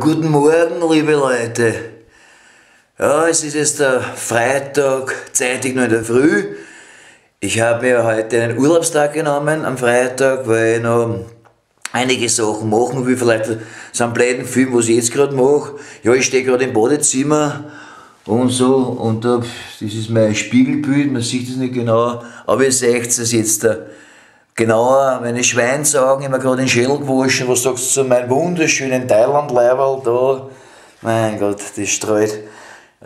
Guten Morgen, liebe Leute. Ja, es ist jetzt der Freitag, zeitig noch in der Früh. Ich habe mir heute einen Urlaubstag genommen am Freitag, weil ich noch einige Sachen machen will. Vielleicht so einen blöden Film, was ich jetzt gerade mache. Ja, ich stehe gerade im Badezimmer und so, und das ist mein Spiegelbild, man sieht es nicht genau, aber ihr seht es jetzt genauer. Meine Schweine sagen, ich habe mir gerade den Schädel gewaschen. Was sagst du zu meinem wunderschönen Thailand-Leiberl da? Mein Gott, das strahlt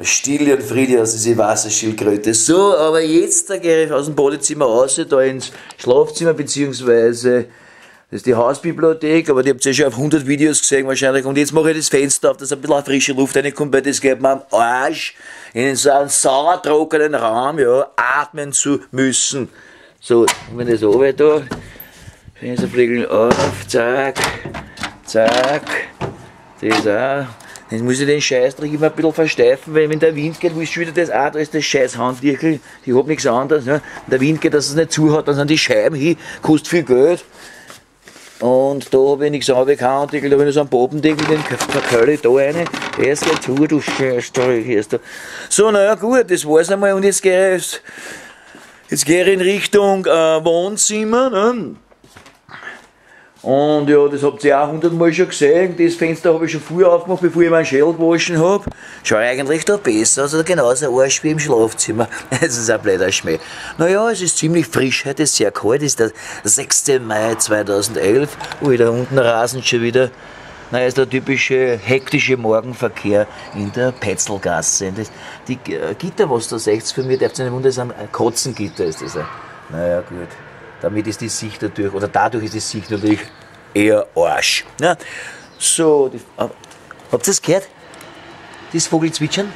Stille und Friede aus dieser Wasserschildkröte. So, aber jetzt gehe ich aus dem Badezimmer raus, da ins Schlafzimmer, beziehungsweise das ist die Hausbibliothek, aber die habt ihr ja schon auf 100 Videos gesehen wahrscheinlich. Und jetzt mache ich das Fenster auf, dass ein bisschen frische Luft reinkommt, weil das geht mir am Arsch, in so einem sauertrockenen Raum, ja, atmen zu müssen. So, wenn das oben da, Fensterflügel auf, zack, zack, das auch. Jetzt muss ich den Scheißdreck immer ein bisschen versteifen, weil wenn der Wind geht, wo ich wieder das auch, da ist das scheiß Handtüchel, ich hab nichts anderes, ja. Wenn der Wind geht, dass es nicht zuhat, dann sind die Scheiben hin, kostet viel Geld. Und da habe ich nichts anderes, kein Handtüchel, da habe ich noch so einen Popendeckel, den verkölle ich da rein, erst geht zu, du Scheißdreck, erst da. So, naja gut, das war's einmal, und jetzt gehe ich in Richtung Wohnzimmer, ne? Und ja, das habt ihr auch 100 Mal schon gesehen. Das Fenster habe ich schon früher aufgemacht, bevor ich meinen Schädel gewaschen habe. Schaut eigentlich da besser aus, oder genauso Arsch wie im Schlafzimmer. Das ist ein blöder Schmäh. Naja, es ist ziemlich frisch, heute ist sehr kalt, es ist der 6. Mai 2011. Ui, da unten rasen schon wieder. Na, ist der typische hektische Morgenverkehr in der Petzlgasse. Die Gitter, was da seht für mich, darf ihr nicht wundern, das ist ein Kotzengitter, ist das. Naja, gut. Damit ist die Sicht natürlich, oder dadurch ist die Sicht natürlich eher Arsch. Ja, so, habt ihr das gehört? Das Vogel zwitschern?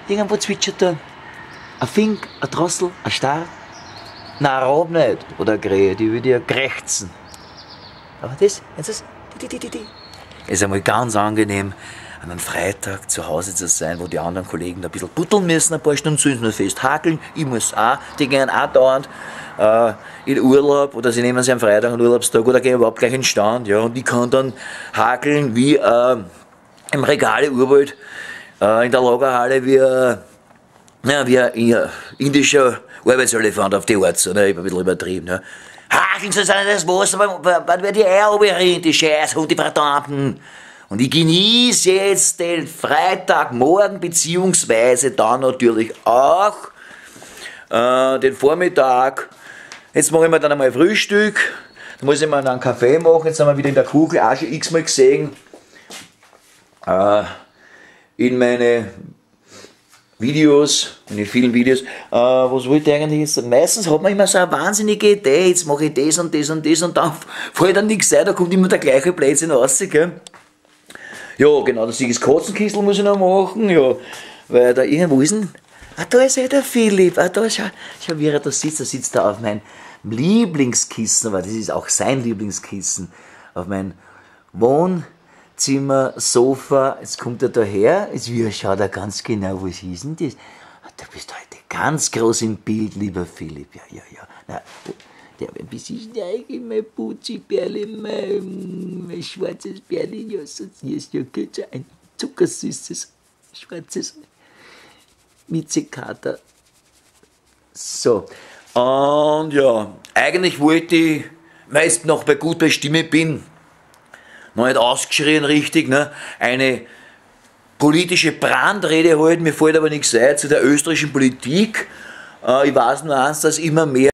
Irgendwo zwitschert da ein Fink, ein Drossel, ein Star. Nein, ein Rab nicht. Oder eine Krähe, die würde ja krächzen. Aber das, ist einmal ganz angenehm, an einem Freitag zu Hause zu sein, wo die anderen Kollegen da ein bisschen butteln müssen, ein paar Stunden zu nur fest hakeln. Ich muss auch, die gehen auch dauernd in Urlaub, oder sie nehmen sich am Freitag einen Urlaubstag, oder gehen überhaupt gleich in den Stand, ja, und ich kann dann hakeln wie im Regale Urwald, in der Lagerhalle wie ein indischer Arbeitselefant auf die Art, so, ne, ich hab ein bisschen übertrieben, ja. Hakeln soll sein das Wasser, wann wird die Eier runterrennen, die Scheißhunde, die Verdammten. Und ich genieße jetzt den Freitagmorgen, beziehungsweise dann natürlich auch den Vormittag. Jetzt mache ich mir dann einmal Frühstück, da muss ich mir dann einen Kaffee machen, jetzt haben wir wieder in der Kugel auch schon x-mal gesehen, in meine Videos, in den vielen Videos, was wollte ich eigentlich jetzt? Meistens hat man immer so eine wahnsinnige Idee, jetzt mache ich das und das und das, und dann fällt dann nichts ein, da kommt immer der gleiche Blödsinn raus, gell? Ja, genau, das Katzenkistel muss ich noch machen, ja, weil da irgendwo ist ein, da ist ja der Philipp, da, schau, wie er da sitzt er auf meinem Lieblingskissen, aber das ist auch sein Lieblingskissen, auf mein Wohnzimmer-Sofa. Jetzt kommt er daher, jetzt schaut er ganz genau, was ist denn das? Du bist heute ganz groß im Bild, lieber Philipp, ja. Na, was ist denn eigentlich mein Putzi-Bärli, mein schwarzes Bärli, ja, sonst ist ja ein zuckersüßes, schwarzes Miezekater. So, und ja, eigentlich wollte ich, weil ich noch gut bei Stimme bin, noch nicht ausgeschrien richtig, ne, eine politische Brandrede halten, mir fällt aber nichts ein zu der österreichischen Politik. Ich weiß nur eins, dass immer mehr